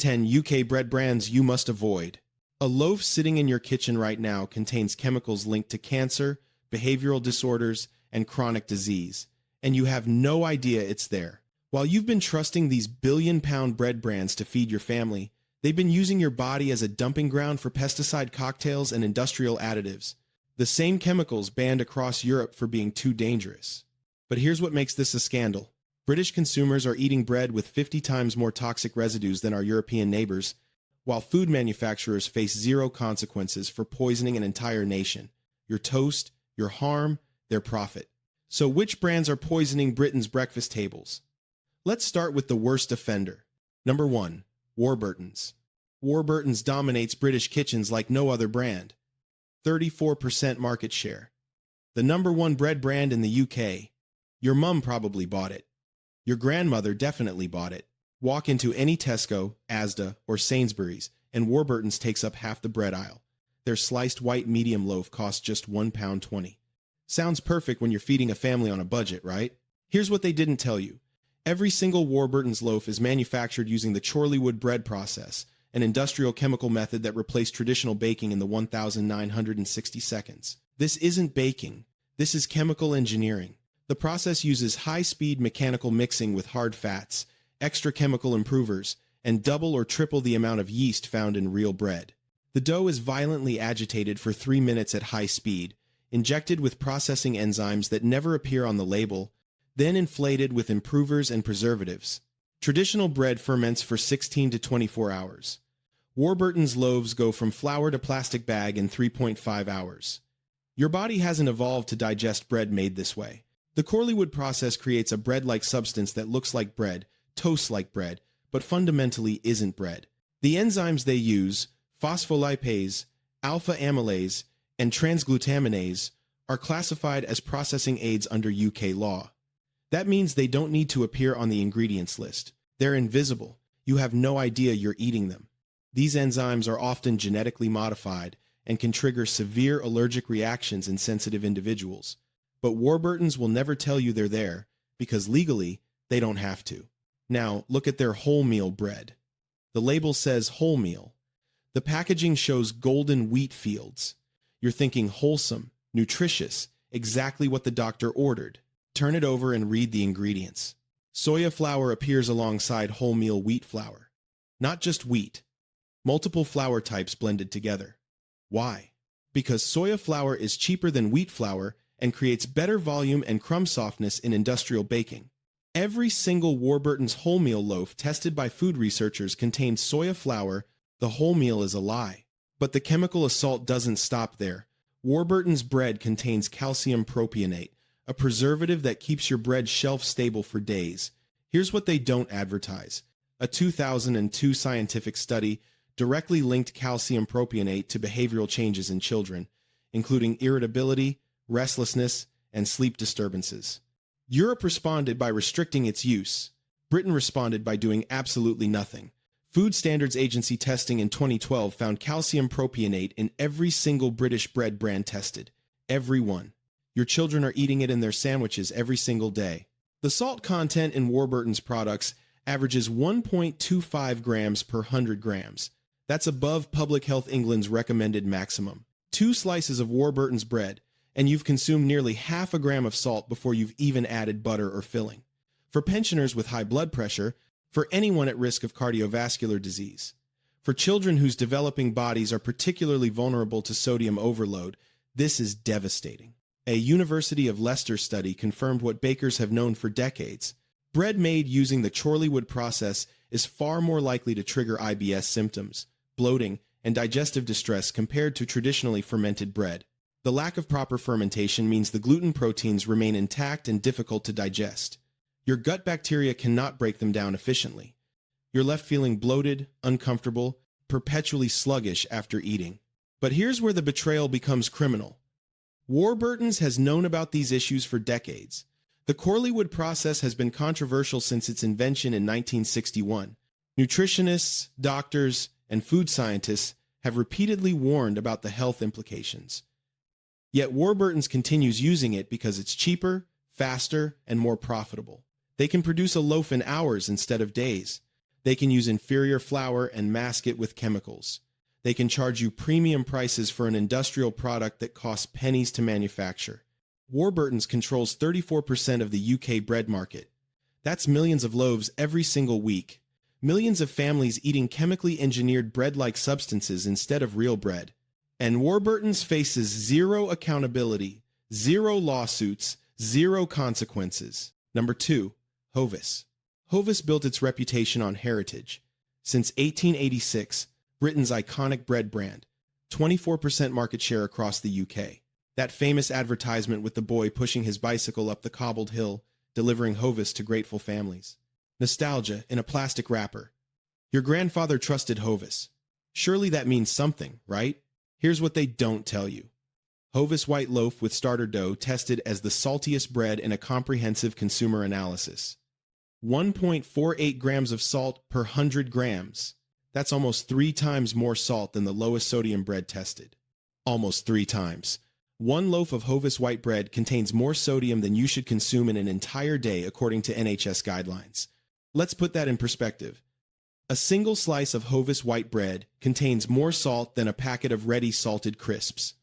10 UK bread brands you must avoid. A loaf sitting in your kitchen right now contains chemicals linked to cancer, behavioral disorders, and chronic disease, and you have no idea it's there. While you've been trusting these billion-pound bread brands to feed your family, they've been using your body as a dumping ground for pesticide cocktails and industrial additives, the same chemicals banned across Europe for being too dangerous. But here's what makes this a scandal. British consumers are eating bread with 50 times more toxic residues than our European neighbors, while food manufacturers face zero consequences for poisoning an entire nation. Your toast, your harm, their profit. So which brands are poisoning Britain's breakfast tables? Let's start with the worst offender. Number 1. Warburton's. Warburton's dominates British kitchens like no other brand. 34% market share. The number 1 bread brand in the UK. Your mum probably bought it. Your grandmother definitely bought it. Walk into any Tesco, Asda, or Sainsbury's, and Warburton's takes up half the bread aisle. Their sliced white medium loaf costs just £1.20. Sounds perfect when you're feeding a family on a budget, right? Here's what they didn't tell you. Every single Warburton's loaf is manufactured using the Chorleywood bread process, an industrial chemical method that replaced traditional baking in the 1960 seconds. This isn't baking. This is chemical engineering. The process uses high-speed mechanical mixing with hard fats, extra chemical improvers, and double or triple the amount of yeast found in real bread. The dough is violently agitated for 3 minutes at high speed, injected with processing enzymes that never appear on the label, then inflated with improvers and preservatives. Traditional bread ferments for 16 to 24 hours. Warburton's loaves go from flour to plastic bag in 3.5 hours. Your body hasn't evolved to digest bread made this way. The Chorleywood process creates a bread-like substance that looks like bread, toasts like bread, but fundamentally isn't bread. The enzymes they use, phospholipase, alpha amylase, and transglutaminase, are classified as processing aids under UK law. That means they don't need to appear on the ingredients list. They're invisible. You have no idea you're eating them. These enzymes are often genetically modified and can trigger severe allergic reactions in sensitive individuals. But Warburton's will never tell you they're there, because legally, they don't have to. Now, look at their wholemeal bread. The label says wholemeal. The packaging shows golden wheat fields. You're thinking wholesome, nutritious, exactly what the doctor ordered. Turn it over and read the ingredients. Soya flour appears alongside wholemeal wheat flour. Not just wheat. Multiple flour types blended together. Why? Because soya flour is cheaper than wheat flour and creates better volume and crumb softness in industrial baking. Every single Warburton's wholemeal loaf tested by food researchers contains soya flour. The wholemeal is a lie. But the chemical assault doesn't stop there. Warburton's bread contains calcium propionate, a preservative that keeps your bread shelf-stable for days. Here's what they don't advertise. A 2002 scientific study directly linked calcium propionate to behavioral changes in children, including irritability, restlessness, and sleep disturbances. Europe responded by restricting its use. Britain responded by doing absolutely nothing. Food Standards Agency testing in 2012 found calcium propionate in every single British bread brand tested. Every one. Your children are eating it in their sandwiches every single day. The salt content in Warburton's products averages 1.25 grams per 100 grams. That's above Public Health England's recommended maximum. 2 slices of Warburton's bread, and you've consumed nearly half a gram of salt before you've even added butter or filling. For pensioners with high blood pressure, for anyone at risk of cardiovascular disease, for children whose developing bodies are particularly vulnerable to sodium overload, this is devastating. A University of Leicester study confirmed what bakers have known for decades. Bread made using the Chorleywood process is far more likely to trigger IBS symptoms, bloating, and digestive distress compared to traditionally fermented bread. The lack of proper fermentation means the gluten proteins remain intact and difficult to digest. Your gut bacteria cannot break them down efficiently. You're left feeling bloated, uncomfortable, perpetually sluggish after eating. But here's where the betrayal becomes criminal. Warburton's has known about these issues for decades. The Chorleywood process has been controversial since its invention in 1961. Nutritionists, doctors, and food scientists have repeatedly warned about the health implications. Yet Warburton's continues using it because it's cheaper, faster, and more profitable. They can produce a loaf in hours instead of days. They can use inferior flour and mask it with chemicals. They can charge you premium prices for an industrial product that costs pennies to manufacture. Warburton's controls 34% of the UK bread market. That's millions of loaves every single week. Millions of families eating chemically engineered bread-like substances instead of real bread. And Warburton's faces zero accountability, zero lawsuits, zero consequences. Number 2. Hovis. Hovis built its reputation on heritage. Since 1886, Britain's iconic bread brand, 24% market share across the UK. That famous advertisement with the boy pushing his bicycle up the cobbled hill, delivering Hovis to grateful families. Nostalgia in a plastic wrapper. Your grandfather trusted Hovis. Surely that means something, right? Here's what they don't tell you. Hovis white loaf with starter dough tested as the saltiest bread in a comprehensive consumer analysis. 1.48 grams of salt per 100 grams. That's almost 3 times more salt than the lowest sodium bread tested. Almost 3 times. One loaf of Hovis white bread contains more sodium than you should consume in an entire day according to NHS guidelines. Let's put that in perspective. A single slice of Hovis white bread contains more salt than a packet of ready salted crisps.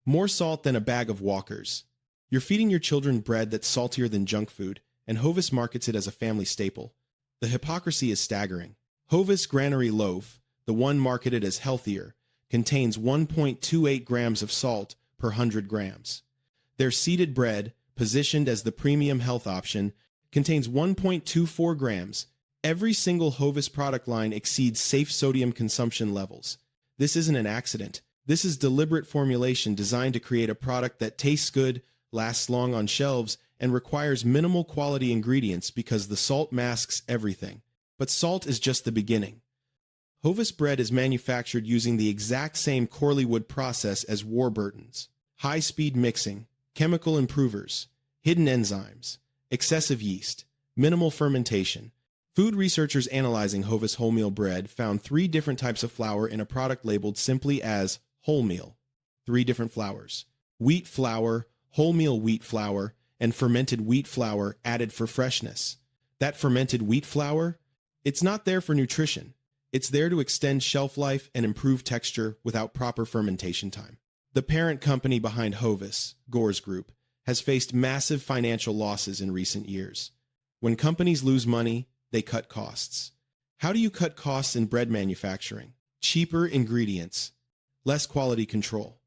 More salt than a bag of Walkers. You're feeding your children bread that's saltier than junk food, and Hovis markets it as a family staple. The hypocrisy is staggering. Hovis Granary Loaf, the one marketed as healthier, contains 1.28 grams of salt per 100 grams. Their seeded bread, positioned as the premium health option, contains 1.24 grams. Every single Hovis product line exceeds safe sodium consumption levels. This isn't an accident. This is deliberate formulation designed to create a product that tastes good, lasts long on shelves, and requires minimal quality ingredients because the salt masks everything. But salt is just the beginning. Hovis bread is manufactured using the exact same Corleywood process as Warburton's. High-speed mixing, chemical improvers, hidden enzymes, excessive yeast, minimal fermentation. Food researchers analyzing Hovis wholemeal bread found 3 different types of flour in a product labeled simply as wholemeal. 3 different flours. Wheat flour, wholemeal wheat flour, and fermented wheat flour added for freshness. That fermented wheat flour, it's not there for nutrition. It's there to extend shelf life and improve texture without proper fermentation time. The parent company behind Hovis, Gores Group, has faced massive financial losses in recent years. When companies lose money, they cut costs. How do you cut costs in bread manufacturing? Cheaper ingredients, less quality control,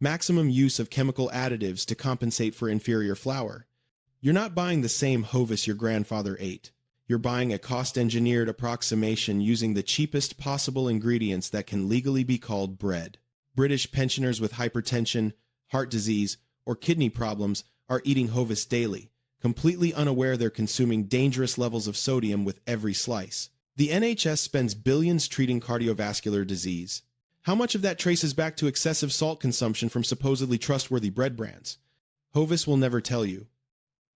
maximum use of chemical additives to compensate for inferior flour. You're not buying the same Hovis your grandfather ate. You're buying a cost-engineered approximation using the cheapest possible ingredients that can legally be called bread. British pensioners with hypertension, heart disease, or kidney problems are eating Hovis daily, completely unaware they're consuming dangerous levels of sodium with every slice. The NHS spends billions treating cardiovascular disease. How much of that traces back to excessive salt consumption from supposedly trustworthy bread brands? Hovis will never tell you.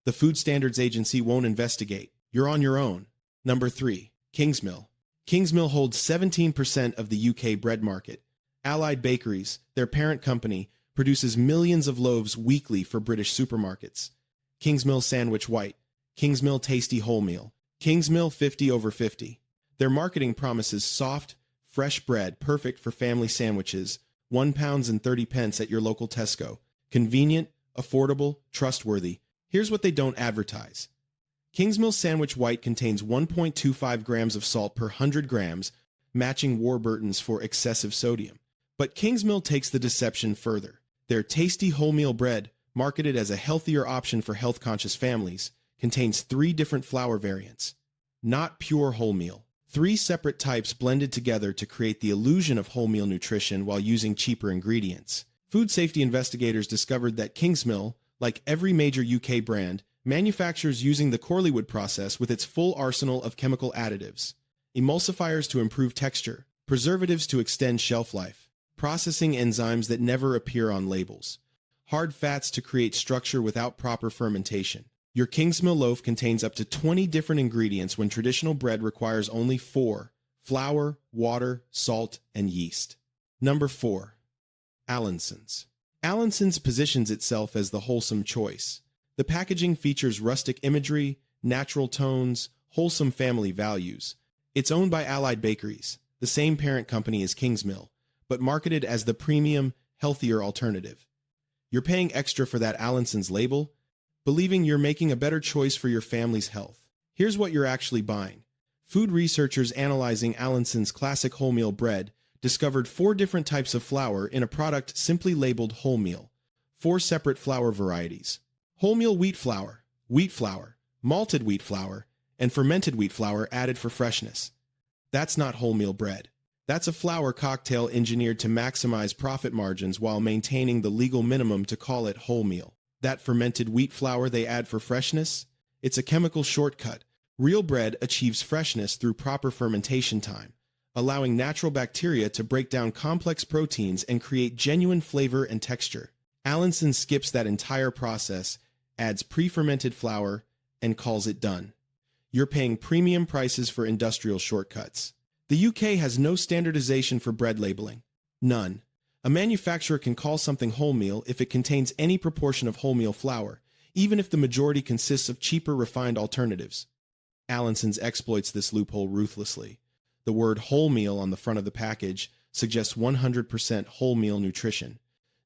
The Food Standards Agency won't investigate. You're on your own. Number 3. Kingsmill. Kingsmill holds 17% of the UK bread market. Allied Bakeries, their parent company, produces millions of loaves weekly for British supermarkets. Kingsmill Sandwich White, Kingsmill Tasty Wholemeal, Kingsmill 50/50. Their marketing promises soft, fresh bread perfect for family sandwiches, £1.30 at your local Tesco. Convenient, affordable, trustworthy. Here's what they don't advertise. Kingsmill Sandwich White contains 1.25 grams of salt per 100 grams, matching Warburton's for excessive sodium. But Kingsmill takes the deception further. Their tasty wholemeal bread, marketed as a healthier option for health-conscious families, contains 3 different flour variants. Not pure wholemeal. 3 separate types blended together to create the illusion of wholemeal nutrition while using cheaper ingredients. Food safety investigators discovered that Kingsmill, like every major UK brand, manufactures using the Corleywood process with its full arsenal of chemical additives, emulsifiers to improve texture, preservatives to extend shelf life, processing enzymes that never appear on labels, hard fats to create structure without proper fermentation. Your Kingsmill loaf contains up to 20 different ingredients when traditional bread requires only 4: flour, water, salt, and yeast. Number 4. Allinson's. Allinson's positions itself as the wholesome choice. The packaging features rustic imagery, natural tones, wholesome family values. It's owned by Allied Bakeries, the same parent company as Kingsmill, but marketed as the premium, healthier alternative. You're paying extra for that Allinson's label, believing you're making a better choice for your family's health. Here's what you're actually buying. Food researchers analyzing Allinson's classic wholemeal bread discovered 4 different types of flour in a product simply labeled wholemeal. 4 separate flour varieties: wholemeal wheat flour, malted wheat flour, and fermented wheat flour added for freshness. That's not wholemeal bread. That's a flour cocktail engineered to maximize profit margins while maintaining the legal minimum to call it wholemeal. That fermented wheat flour they add for freshness? It's a chemical shortcut. Real bread achieves freshness through proper fermentation time, allowing natural bacteria to break down complex proteins and create genuine flavor and texture. Allinson skips that entire process, adds pre-fermented flour, and calls it done. You're paying premium prices for industrial shortcuts. The UK has no standardization for bread labeling. None. A manufacturer can call something wholemeal if it contains any proportion of wholemeal flour, even if the majority consists of cheaper refined alternatives. Allinson's exploits this loophole ruthlessly. The word wholemeal on the front of the package suggests 100% wholemeal nutrition.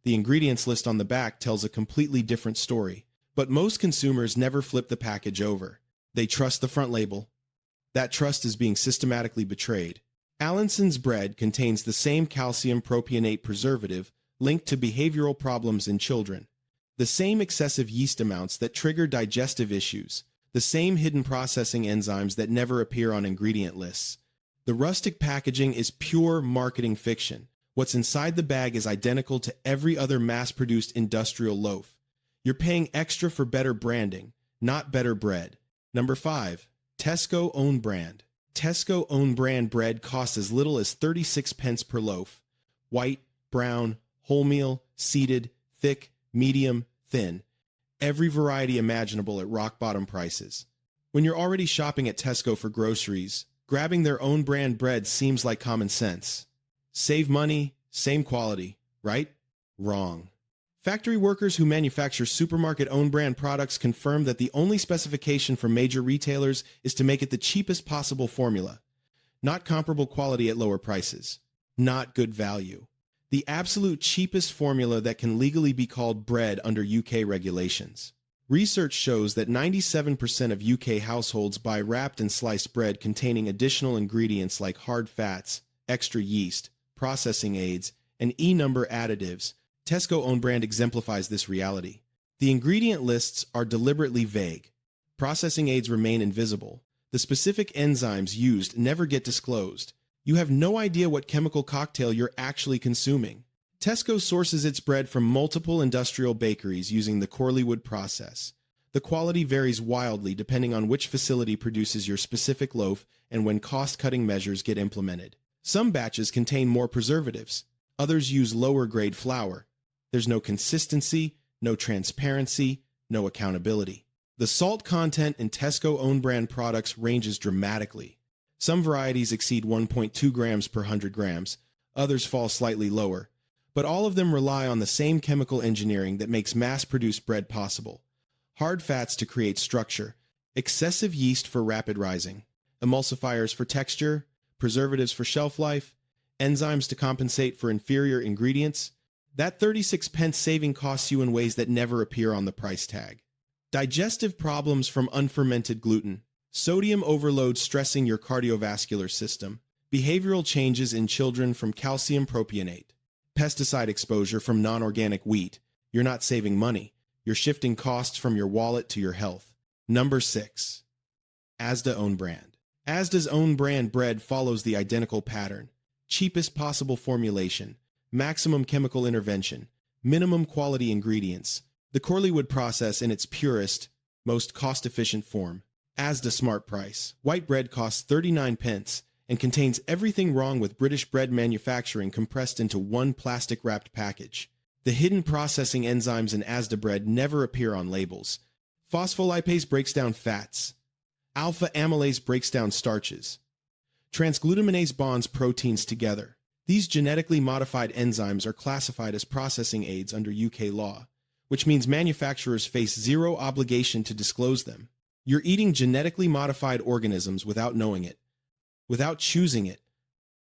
The ingredients list on the back tells a completely different story. But most consumers never flip the package over. They trust the front label. That trust is being systematically betrayed. Allinson's bread contains the same calcium propionate preservative linked to behavioral problems in children, the same excessive yeast amounts that trigger digestive issues, the same hidden processing enzymes that never appear on ingredient lists. The rustic packaging is pure marketing fiction. What's inside the bag is identical to every other mass-produced industrial loaf. You're paying extra for better branding, not better bread. Number 5. Tesco Own Brand. Tesco Own Brand bread costs as little as 36 pence per loaf. White, brown, wholemeal, seeded, thick, medium, thin. Every variety imaginable at rock-bottom prices. When you're already shopping at Tesco for groceries, grabbing their own brand bread seems like common sense. Save money, same quality, right? Wrong. Factory workers who manufacture supermarket own brand products confirm that the only specification for major retailers is to make it the cheapest possible formula. Not comparable quality at lower prices. Not good value. The absolute cheapest formula that can legally be called bread under UK regulations. Research shows that 97% of UK households buy wrapped and sliced bread containing additional ingredients like hard fats, extra yeast, processing aids, and E-number additives. Tesco Own Brand exemplifies this reality. The ingredient lists are deliberately vague. Processing aids remain invisible. The specific enzymes used never get disclosed. You have no idea what chemical cocktail you're actually consuming. Tesco sources its bread from multiple industrial bakeries using the Corleywood process. The quality varies wildly depending on which facility produces your specific loaf and when cost-cutting measures get implemented. Some batches contain more preservatives. Others use lower-grade flour. There's no consistency, no transparency, no accountability. The salt content in Tesco Own Brand products ranges dramatically. Some varieties exceed 1.2 grams per 100 grams, others fall slightly lower, but all of them rely on the same chemical engineering that makes mass-produced bread possible. Hard fats to create structure, excessive yeast for rapid rising, emulsifiers for texture, preservatives for shelf life, enzymes to compensate for inferior ingredients. That 36 pence saving costs you in ways that never appear on the price tag. Digestive problems from unfermented gluten, sodium overload stressing your cardiovascular system, behavioral changes in children from calcium propionate, pesticide exposure from non-organic wheat. You're not saving money. You're shifting costs from your wallet to your health. Number 6. Asda Own Brand. Asda's Own Brand bread follows the identical pattern. Cheapest possible formulation, maximum chemical intervention, minimum quality ingredients. The Corleywood process in its purest, most cost-efficient form. Asda Smart Price. White bread costs 39 pence and contains everything wrong with British bread manufacturing compressed into one plastic-wrapped package. The hidden processing enzymes in Asda bread never appear on labels. Phospholipase breaks down fats. Alpha amylase breaks down starches. Transglutaminase bonds proteins together. These genetically modified enzymes are classified as processing aids under UK law, which means manufacturers face zero obligation to disclose them. You're eating genetically modified organisms without knowing it. without choosing it,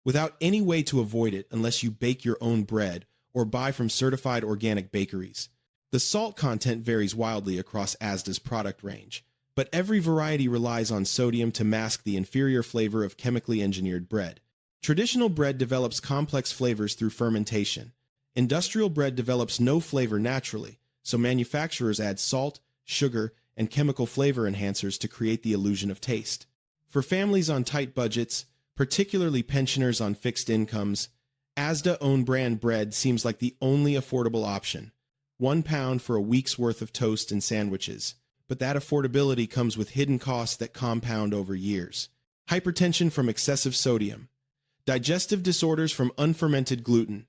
without any way to avoid it unless you bake your own bread or buy from certified organic bakeries. The salt content varies wildly across Asda's product range, but every variety relies on sodium to mask the inferior flavor of chemically engineered bread. Traditional bread develops complex flavors through fermentation. Industrial bread develops no flavor naturally, so manufacturers add salt, sugar, and chemical flavor enhancers to create the illusion of taste. For families on tight budgets, particularly pensioners on fixed incomes, Asda own-brand bread seems like the only affordable option. £1 for a week's worth of toast and sandwiches. But that affordability comes with hidden costs that compound over years. Hypertension from excessive sodium, digestive disorders from unfermented gluten,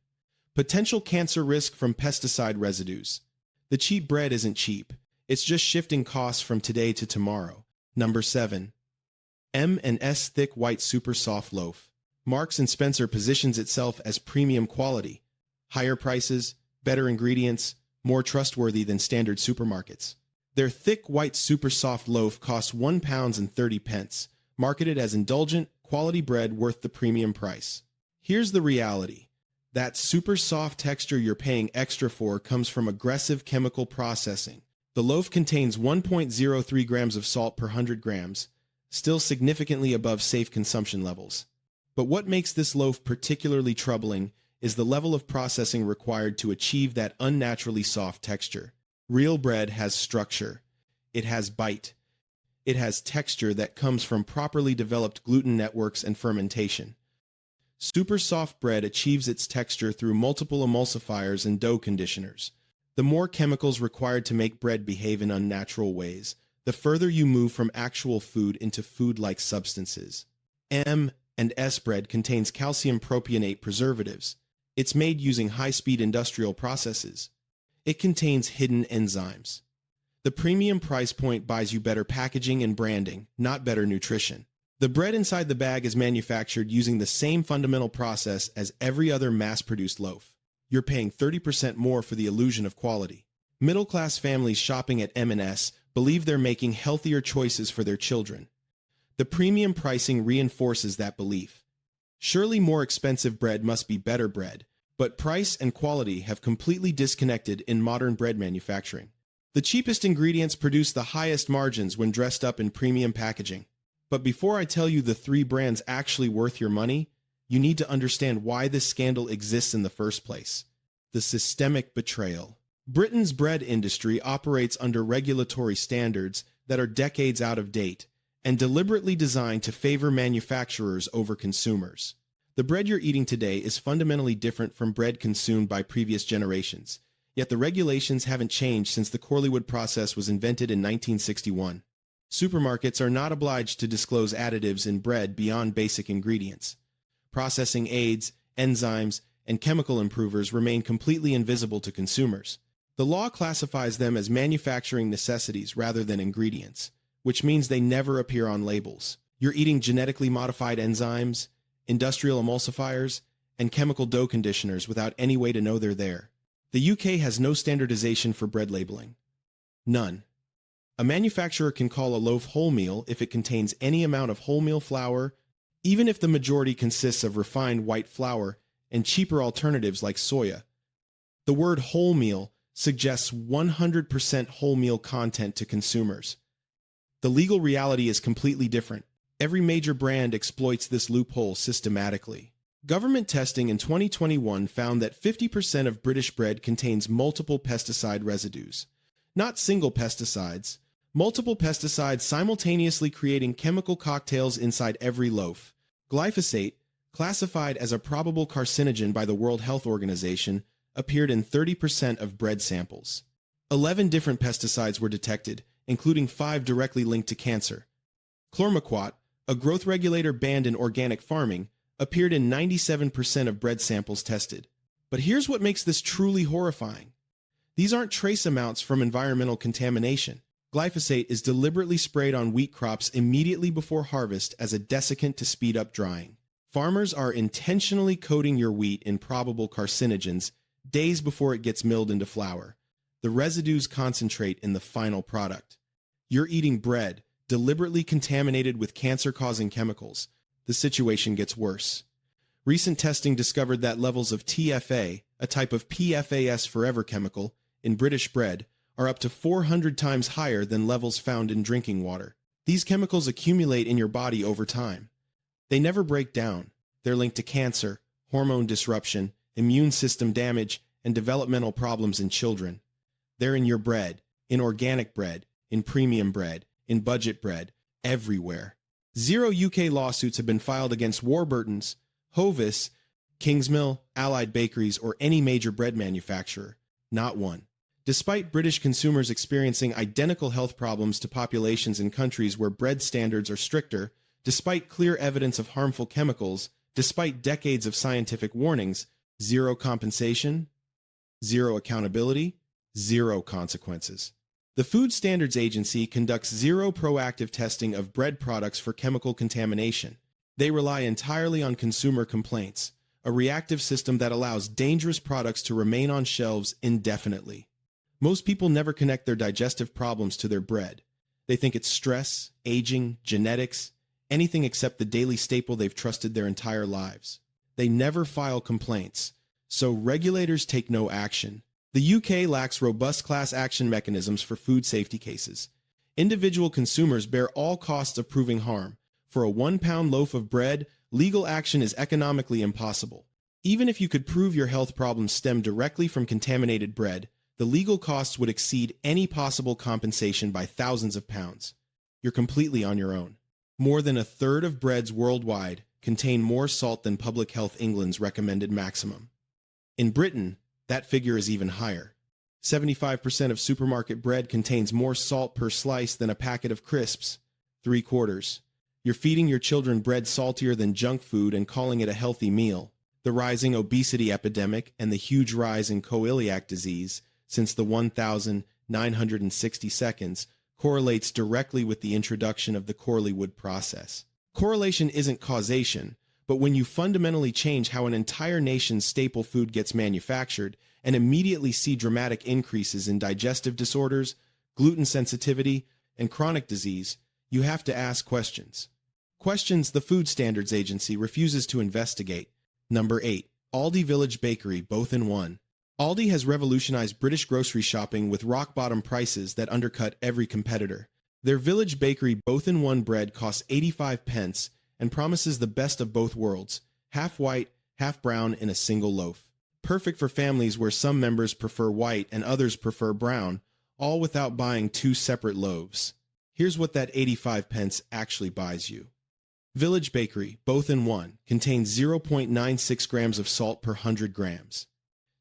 potential cancer risk from pesticide residues. The cheap bread isn't cheap. It's just shifting costs from today to tomorrow. Number 7. M&S Thick White Super Soft Loaf. Marks & Spencer positions itself as premium quality. Higher prices, better ingredients, more trustworthy than standard supermarkets. Their thick white super soft loaf costs £1.30, marketed as indulgent, quality bread worth the premium price. Here's the reality. That super soft texture you're paying extra for comes from aggressive chemical processing. The loaf contains 1.03 grams of salt per 100 grams, still significantly above safe consumption levels. But what makes this loaf particularly troubling is the level of processing required to achieve that unnaturally soft texture. Real bread has structure. It has bite. It has texture that comes from properly developed gluten networks and fermentation. Super soft bread achieves its texture through multiple emulsifiers and dough conditioners. The more chemicals required to make bread behave in unnatural ways, the further you move from actual food into food-like substances. M&S bread contains calcium propionate preservatives. It's made using high-speed industrial processes. It contains hidden enzymes. The premium price point buys you better packaging and branding, not better nutrition. The bread inside the bag is manufactured using the same fundamental process as every other mass-produced loaf. You're paying 30% more for the illusion of quality. Middle-class families shopping at M&S believe they're making healthier choices for their children. The premium pricing reinforces that belief. Surely more expensive bread must be better bread, but price and quality have completely disconnected in modern bread manufacturing. The cheapest ingredients produce the highest margins when dressed up in premium packaging. But before I tell you the 3 brands actually worth your money, you need to understand why this scandal exists in the first place. The systemic betrayal. Britain's bread industry operates under regulatory standards that are decades out of date and deliberately designed to favor manufacturers over consumers. The bread you're eating today is fundamentally different from bread consumed by previous generations, yet the regulations haven't changed since the Corleywood process was invented in 1961. Supermarkets are not obliged to disclose additives in bread beyond basic ingredients. Processing aids, enzymes, and chemical improvers remain completely invisible to consumers. The law classifies them as manufacturing necessities rather than ingredients, which means they never appear on labels. You're eating genetically modified enzymes, industrial emulsifiers, and chemical dough conditioners without any way to know they're there. The UK has no standardization for bread labeling. None. A manufacturer can call a loaf wholemeal if it contains any amount of wholemeal flour, even if the majority consists of refined white flour and cheaper alternatives like soya. The word wholemeal suggests 100% wholemeal content to consumers. The legal reality is completely different. Every major brand exploits this loophole systematically. Government testing in 2021 found that 50% of British bread contains multiple pesticide residues. Not single pesticides, multiple pesticides simultaneously creating chemical cocktails inside every loaf. Glyphosate, classified as a probable carcinogen by the World Health Organization, appeared in 30% of bread samples. 11 different pesticides were detected, including 5 directly linked to cancer. Chlormequat, a growth regulator banned in organic farming, appeared in 97% of bread samples tested. But here's what makes this truly horrifying. These aren't trace amounts from environmental contamination. Glyphosate is deliberately sprayed on wheat crops immediately before harvest as a desiccant to speed up drying. Farmers are intentionally coating your wheat in probable carcinogens days before it gets milled into flour. The residues concentrate in the final product. You're eating bread, deliberately contaminated with cancer-causing chemicals, the situation gets worse. Recent testing discovered that levels of TFA, a type of PFAS forever chemical, in British bread are up to 400 times higher than levels found in drinking water. These chemicals accumulate in your body over time. They never break down. They're linked to cancer, hormone disruption, immune system damage, and developmental problems in children. They're in your bread, in organic bread, in premium bread, in budget bread, everywhere. 0 UK lawsuits have been filed against Warburton's, Hovis, Kingsmill, Allied Bakeries, or any major bread manufacturer. Not one. Despite British consumers experiencing identical health problems to populations in countries where bread standards are stricter, despite clear evidence of harmful chemicals, despite decades of scientific warnings, zero compensation, zero accountability, zero consequences. The Food Standards Agency conducts zero proactive testing of bread products for chemical contamination. They rely entirely on consumer complaints, a reactive system that allows dangerous products to remain on shelves indefinitely. Most people never connect their digestive problems to their bread. They think it's stress, aging, genetics, anything except the daily staple they've trusted their entire lives. They never file complaints, so regulators take no action. The UK lacks robust class action mechanisms for food safety cases. Individual consumers bear all costs of proving harm. For a 1-pound loaf of bread, legal action is economically impossible. Even if you could prove your health problems stem directly from contaminated bread, the legal costs would exceed any possible compensation by thousands of pounds. You're completely on your own. More than a third of breads worldwide contain more salt than Public Health England's recommended maximum. In Britain, that figure is even higher. 75% of supermarket bread contains more salt per slice than a packet of crisps. 3/4. You're feeding your children bread saltier than junk food and calling it a healthy meal. The rising obesity epidemic and the huge rise in coeliac disease since the 1960s correlates directly with the introduction of the Corley-Wood process. Correlation isn't causation, but when you fundamentally change how an entire nation's staple food gets manufactured and immediately see dramatic increases in digestive disorders, gluten sensitivity, and chronic disease, you have to ask questions. Questions the Food Standards Agency refuses to investigate. Number 8. Aldi Village Bakery, both in one. Aldi has revolutionized British grocery shopping with rock-bottom prices that undercut every competitor. Their Village Bakery both-in-one bread costs 85 pence and promises the best of both worlds, half white, half brown in a single loaf. Perfect for families where some members prefer white and others prefer brown, all without buying 2 separate loaves. Here's what that 85 pence actually buys you. Village Bakery, both in one, contains 0.96 grams of salt per 100 grams.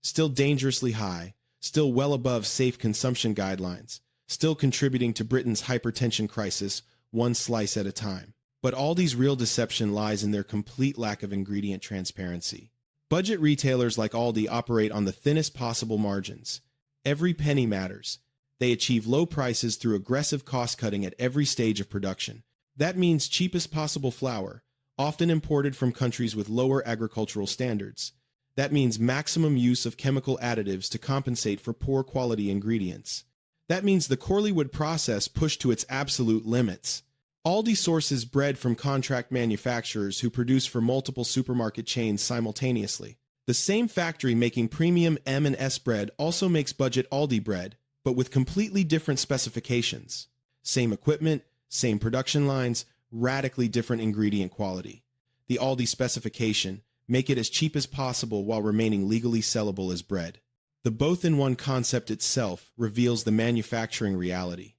Still dangerously high, still well above safe consumption guidelines, still contributing to Britain's hypertension crisis, one slice at a time. But Aldi's real deception lies in their complete lack of ingredient transparency. Budget retailers like Aldi operate on the thinnest possible margins. Every penny matters. They achieve low prices through aggressive cost-cutting at every stage of production. That means cheapest possible flour, often imported from countries with lower agricultural standards. That means maximum use of chemical additives to compensate for poor quality ingredients. That means the Corley-Wood process pushed to its absolute limits. Aldi sources bread from contract manufacturers who produce for multiple supermarket chains simultaneously. The same factory making premium M and S bread also makes budget Aldi bread, but with completely different specifications. Same equipment, same production lines, radically different ingredient quality. The Aldi specification: make it as cheap as possible while remaining legally sellable as bread. The both-in-one concept itself reveals the manufacturing reality.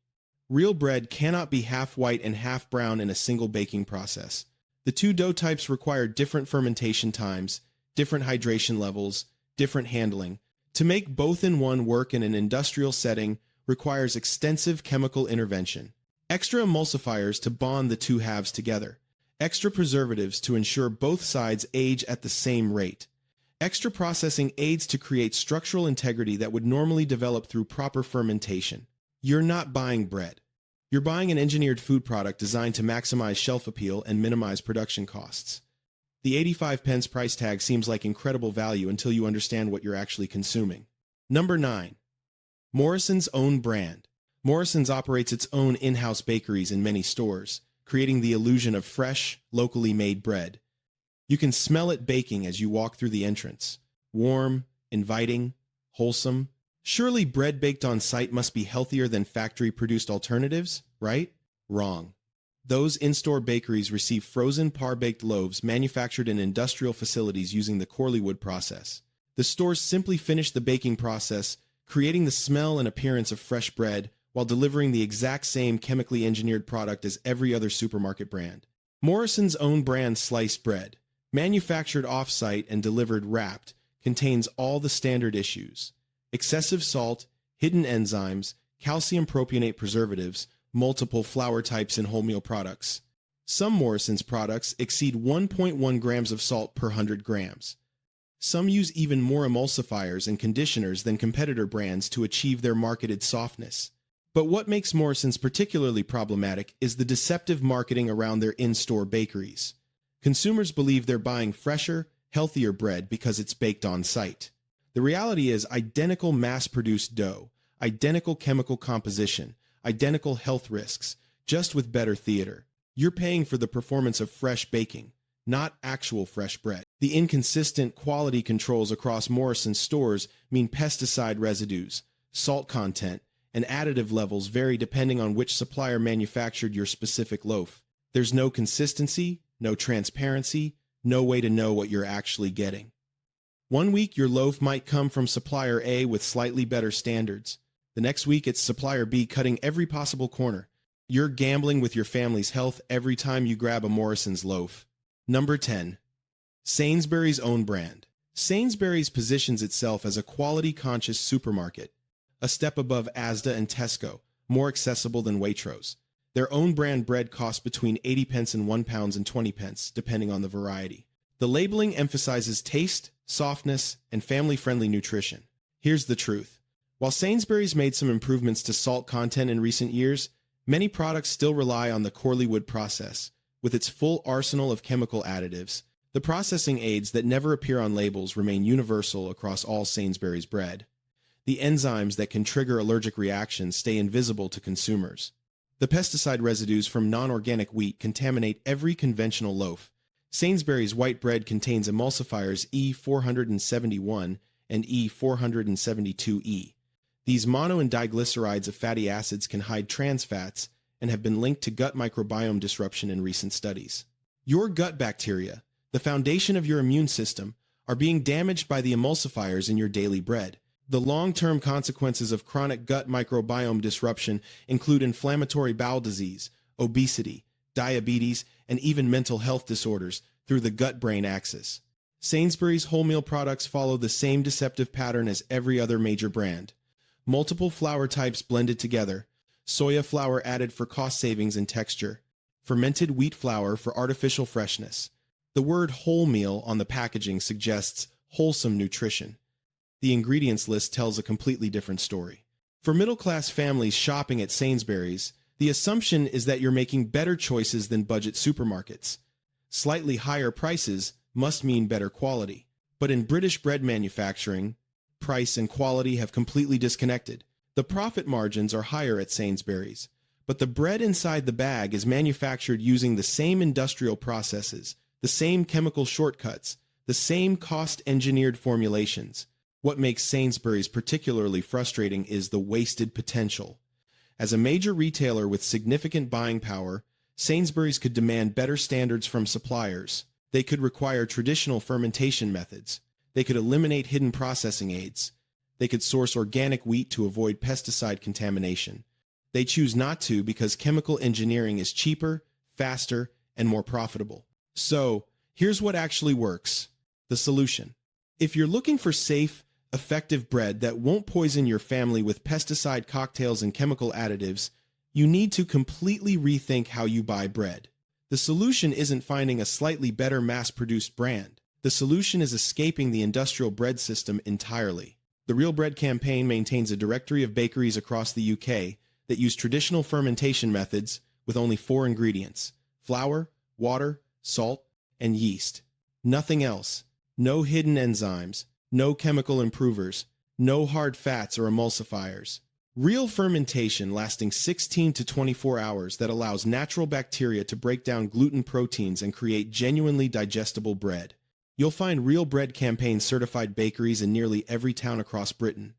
Real bread cannot be half white and half brown in a single baking process. The two dough types require different fermentation times, different hydration levels, different handling. To make both-in-one work in an industrial setting requires extensive chemical intervention. Extra emulsifiers to bond the two halves together. Extra preservatives to ensure both sides age at the same rate. Extra processing aids to create structural integrity that would normally develop through proper fermentation. You're not buying bread. You're buying an engineered food product designed to maximize shelf appeal and minimize production costs. The 85 pence price tag seems like incredible value until you understand what you're actually consuming. Number 9. Morrison's own brand. Morrison's operates its own in-house bakeries in many stores. creating the illusion of fresh, locally made bread. You can smell it baking as you walk through the entrance. Warm, inviting, wholesome. Surely bread baked on site must be healthier than factory-produced alternatives, right? Wrong. Those in-store bakeries receive frozen par-baked loaves manufactured in industrial facilities using the Corleywood process. The stores simply finish the baking process, creating the smell and appearance of fresh bread while delivering the exact same chemically engineered product as every other supermarket brand. Morrison's own brand sliced bread, manufactured off-site and delivered wrapped, contains all the standard issues: excessive salt, hidden enzymes, calcium propionate preservatives, multiple flour types in wholemeal products. Some Morrison's products exceed 1.1 grams of salt per 100 grams. Some use even more emulsifiers and conditioners than competitor brands to achieve their marketed softness. But what makes Morrison's particularly problematic is the deceptive marketing around their in-store bakeries. Consumers believe they're buying fresher, healthier bread because it's baked on site. The reality is identical mass-produced dough, identical chemical composition, identical health risks, just with better theater. You're paying for the performance of fresh baking, not actual fresh bread. The inconsistent quality controls across Morrison's stores mean pesticide residues, salt content, and additive levels vary depending on which supplier manufactured your specific loaf. There's no consistency, no transparency, no way to know what you're actually getting. One week your loaf might come from supplier A with slightly better standards. The next week it's supplier B cutting every possible corner. You're gambling with your family's health every time you grab a Morrison's loaf. Number 10. Sainsbury's own brand. Sainsbury's positions itself as a quality-conscious supermarket, a step above Asda and Tesco, more accessible than Waitrose. Their own brand bread costs between 80 pence and £1 and 20 pence, depending on the variety. The labeling emphasizes taste, softness, and family-friendly nutrition. Here's the truth. While Sainsbury's made some improvements to salt content in recent years, many products still rely on the Corleywood process, with its full arsenal of chemical additives. The processing aids that never appear on labels remain universal across all Sainsbury's bread. The enzymes that can trigger allergic reactions stay invisible to consumers. The pesticide residues from non-organic wheat contaminate every conventional loaf. Sainsbury's white bread contains emulsifiers E471 and E472E. These mono and diglycerides of fatty acids can hide trans fats and have been linked to gut microbiome disruption in recent studies. Your gut bacteria, the foundation of your immune system, are being damaged by the emulsifiers in your daily bread. The long-term consequences of chronic gut microbiome disruption include inflammatory bowel disease, obesity, diabetes, and even mental health disorders through the gut-brain axis. Sainsbury's wholemeal products follow the same deceptive pattern as every other major brand. Multiple flour types blended together, soya flour added for cost savings and texture, fermented wheat flour for artificial freshness. The word wholemeal on the packaging suggests wholesome nutrition. The ingredients list tells a completely different story. For middle-class families shopping at Sainsbury's, the assumption is that you're making better choices than budget supermarkets. Slightly higher prices must mean better quality. But in British bread manufacturing, price and quality have completely disconnected. The profit margins are higher at Sainsbury's, but the bread inside the bag is manufactured using the same industrial processes, the same chemical shortcuts, the same cost-engineered formulations. What makes Sainsbury's particularly frustrating is the wasted potential. As a major retailer with significant buying power, Sainsbury's could demand better standards from suppliers. They could require traditional fermentation methods. They could eliminate hidden processing aids. They could source organic wheat to avoid pesticide contamination. They choose not to because chemical engineering is cheaper, faster, and more profitable. So, here's what actually works. The solution. If you're looking for safe, effective bread that won't poison your family with pesticide cocktails and chemical additives, you need to completely rethink how you buy bread. The solution isn't finding a slightly better mass-produced brand. The solution is escaping the industrial bread system entirely. The Real Bread campaign maintains a directory of bakeries across the UK that use traditional fermentation methods with only 4 ingredients: flour, water, salt, and yeast. Nothing else. No hidden enzymes, no chemical improvers, no hard fats or emulsifiers. Real fermentation lasting 16 to 24 hours that allows natural bacteria to break down gluten proteins and create genuinely digestible bread. You'll find Real Bread Campaign certified bakeries in nearly every town across Britain.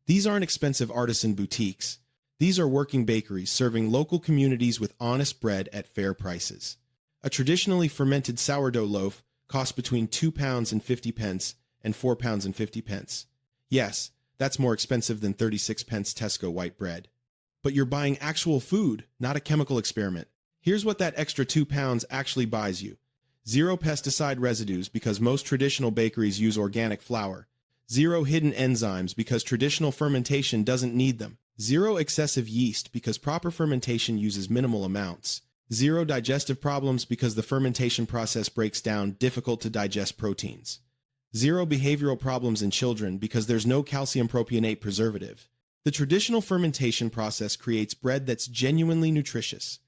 These aren't expensive artisan boutiques. These are working bakeries serving local communities with honest bread at fair prices. A traditionally fermented sourdough loaf costs between £2 and 50 pence and £4 and 50 pence. Yes, that's more expensive than 36 pence Tesco white bread. But you're buying actual food, not a chemical experiment. Here's what that extra £2 actually buys you. 0 pesticide residues because most traditional bakeries use organic flour. 0 hidden enzymes because traditional fermentation doesn't need them. 0 excessive yeast because proper fermentation uses minimal amounts. 0 digestive problems because the fermentation process breaks down difficult to digest proteins. 0 behavioral problems in children because there's no calcium propionate preservative. The traditional fermentation process creates bread that's genuinely nutritious.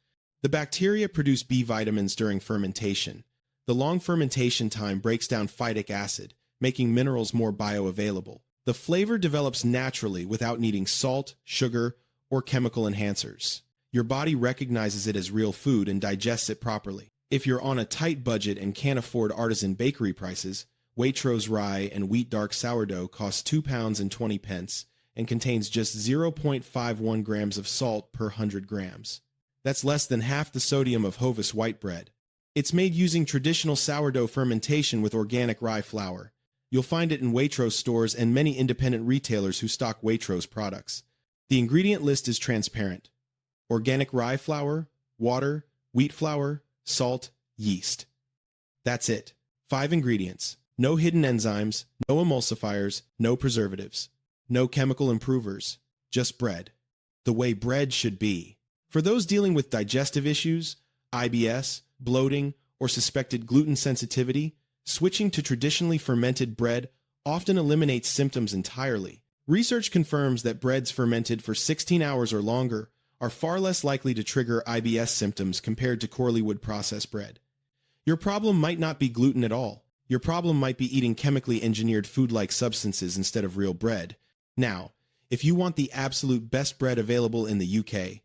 The bacteria produce B vitamins during fermentation. The long fermentation time breaks down phytic acid, making minerals more bioavailable. The flavor develops naturally without needing salt, sugar, or chemical enhancers. Your body recognizes it as real food and digests it properly. If you're on a tight budget and can't afford artisan bakery prices, Waitrose rye and wheat dark sourdough costs £2 and 20 pence and contains just 0.51 grams of salt per 100 grams. That's less than half the sodium of Hovis white bread. It's made using traditional sourdough fermentation with organic rye flour. You'll find it in Waitrose stores and many independent retailers who stock Waitrose products. The ingredient list is transparent. Organic rye flour, water, wheat flour, salt, yeast. That's it. 5 ingredients. No hidden enzymes, no emulsifiers, no preservatives, no chemical improvers, just bread. The way bread should be. For those dealing with digestive issues, IBS, bloating, or suspected gluten sensitivity, switching to traditionally fermented bread often eliminates symptoms entirely. Research confirms that breads fermented for 16 hours or longer are far less likely to trigger IBS symptoms compared to coarsely wood processed bread. Your problem might not be gluten at all. Your problem might be eating chemically engineered food-like substances instead of real bread. Now, if you want the absolute best bread available in the UK,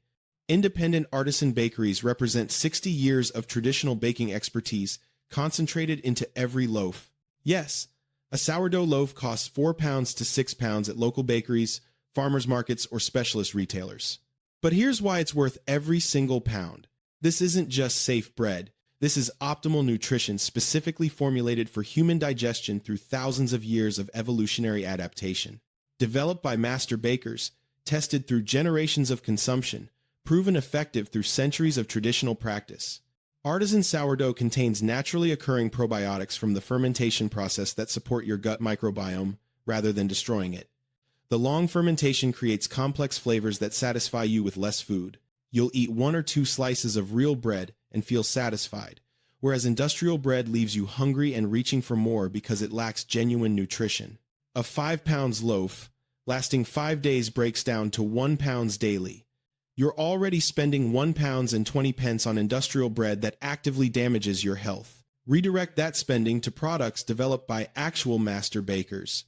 independent artisan bakeries represent 60 years of traditional baking expertise concentrated into every loaf. Yes, a sourdough loaf costs £4 to £6 at local bakeries, farmers markets, or specialist retailers. But here's why it's worth every single pound. This isn't just safe bread. This is optimal nutrition specifically formulated for human digestion through thousands of years of evolutionary adaptation. Developed by master bakers, tested through generations of consumption, proven effective through centuries of traditional practice. Artisan sourdough contains naturally occurring probiotics from the fermentation process that support your gut microbiome rather than destroying it. The long fermentation creates complex flavors that satisfy you with less food. You'll eat 1 or 2 slices of real bread and feel satisfied, whereas industrial bread leaves you hungry and reaching for more because it lacks genuine nutrition. A 5 pounds loaf, lasting 5 days, breaks down to £1 daily. You're already spending £1 and 20 pence on industrial bread that actively damages your health. Redirect that spending to products developed by actual master bakers.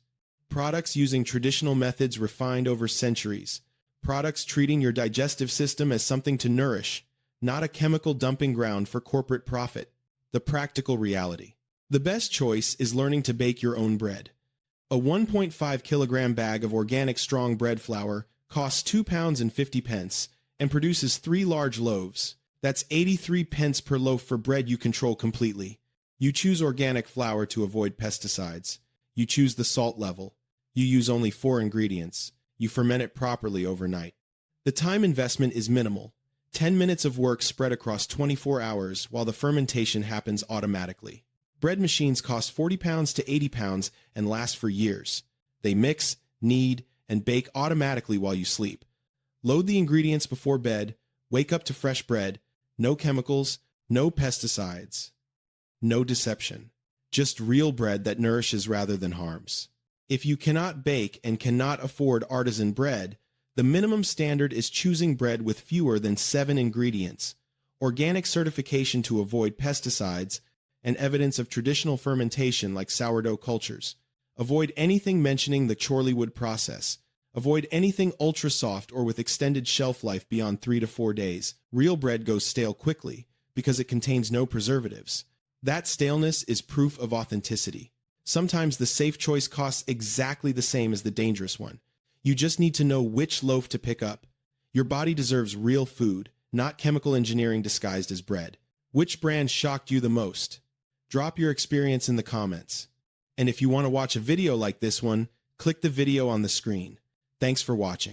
Products using traditional methods refined over centuries. Products treating your digestive system as something to nourish, not a chemical dumping ground for corporate profit. The practical reality. The best choice is learning to bake your own bread. A 1.5 kilogram bag of organic strong bread flour costs £2 and 50 pence and produces 3 large loaves. That's 83 pence per loaf for bread you control completely. You choose organic flour to avoid pesticides. You choose the salt level. You use only 4 ingredients. You ferment it properly overnight. The time investment is minimal. 10 minutes of work spread across 24 hours while the fermentation happens automatically. Bread machines cost £40 to £80 and last for years. They mix, knead, and bake automatically while you sleep. Load the ingredients before bed, wake up to fresh bread, no chemicals, no pesticides, no deception. Just real bread that nourishes rather than harms. If you cannot bake and cannot afford artisan bread, the minimum standard is choosing bread with fewer than 7 ingredients, organic certification to avoid pesticides, and evidence of traditional fermentation like sourdough cultures. Avoid anything mentioning the coarsely wood process. Avoid anything ultra-soft or with extended shelf life beyond 3 to 4 days. Real bread goes stale quickly because it contains no preservatives. That staleness is proof of authenticity. Sometimes the safe choice costs exactly the same as the dangerous one. You just need to know which loaf to pick up. Your body deserves real food, not chemical engineering disguised as bread. Which brand shocked you the most? Drop your experience in the comments. And if you want to watch a video like this one, click the video on the screen. Thanks for watching.